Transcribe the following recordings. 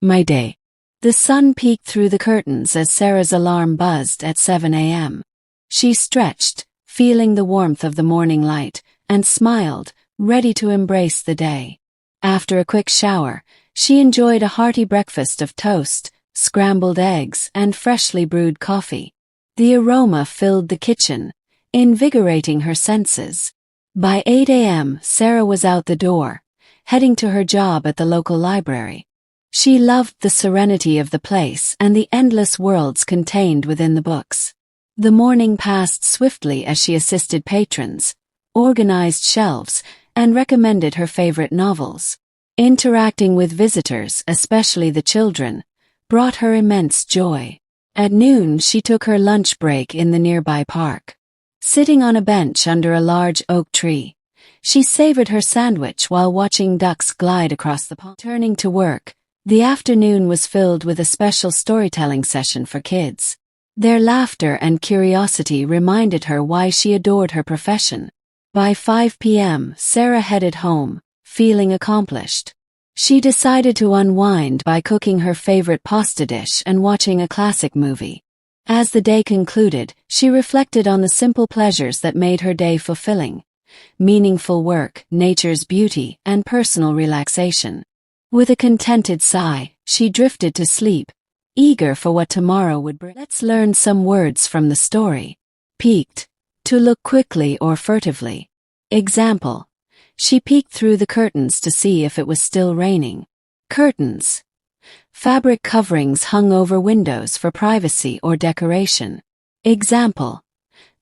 My day. The sun peeked through the curtains as Sarah's alarm buzzed at 7 a.m. She stretched, feeling the warmth of the morning light, and smiled, ready to embrace the day. After a quick shower, she enjoyed a hearty breakfast of toast, scrambled eggs, and freshly brewed coffee. The aroma filled the kitchen, invigorating her senses. By 8 a.m., Sarah was out the door, heading to her job at the local library. She loved the serenity of the place and the endless worlds contained within the books. The morning passed swiftly as she assisted patrons, organized shelves, and recommended her favorite novels. Interacting with visitors, especially the children, brought her immense joy. At noon, she took her lunch break in the nearby park. Sitting on a bench under a large oak tree, she savored her sandwich while watching ducks glide across the pond. Turning to work, the afternoon was filled with a special storytelling session for kids. Their laughter and curiosity reminded her why she adored her profession. By 5 p.m., Sarah headed home, feeling accomplished. She decided to unwind by cooking her favorite pasta dish and watching a classic movie. As the day concluded, she reflected on the simple pleasures that made her day fulfilling: meaningful work, nature's beauty, and personal relaxation. With a contented sigh, she drifted to sleep, eager for what tomorrow would bring. Let's learn some words from the story. Peeked. To look quickly or furtively. Example. She peeked through the curtains to see if it was still raining. Curtains. Fabric coverings hung over windows for privacy or decoration. Example.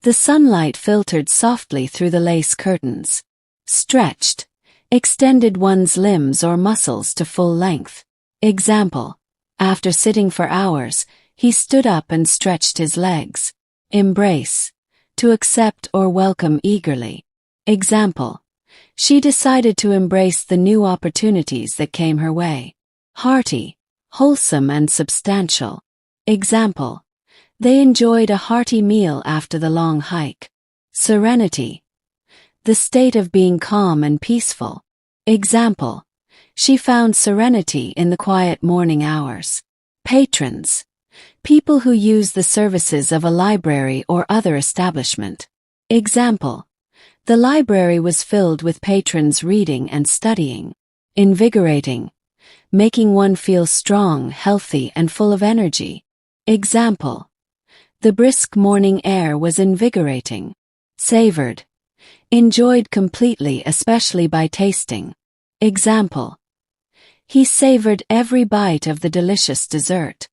The sunlight filtered softly through the lace curtains. Stretched. Extended one's limbs or muscles to full length. Example. After sitting for hours, he stood up and stretched his legs. Embrace. To accept or welcome eagerly. Example. She decided to embrace the new opportunities that came her way. Hearty. Wholesome and substantial. Example. They enjoyed a hearty meal after the long hike. Serenity. The state of being calm and peaceful. Example. She found serenity in the quiet morning hours. Patrons. People who use the services of a library or other establishment. Example. The library was filled with patrons reading and studying. Invigorating. Making one feel strong, healthy, and full of energy. Example. The brisk morning air was invigorating. Savored. Enjoyed completely, especially by tasting. Example. He savored every bite of the delicious dessert.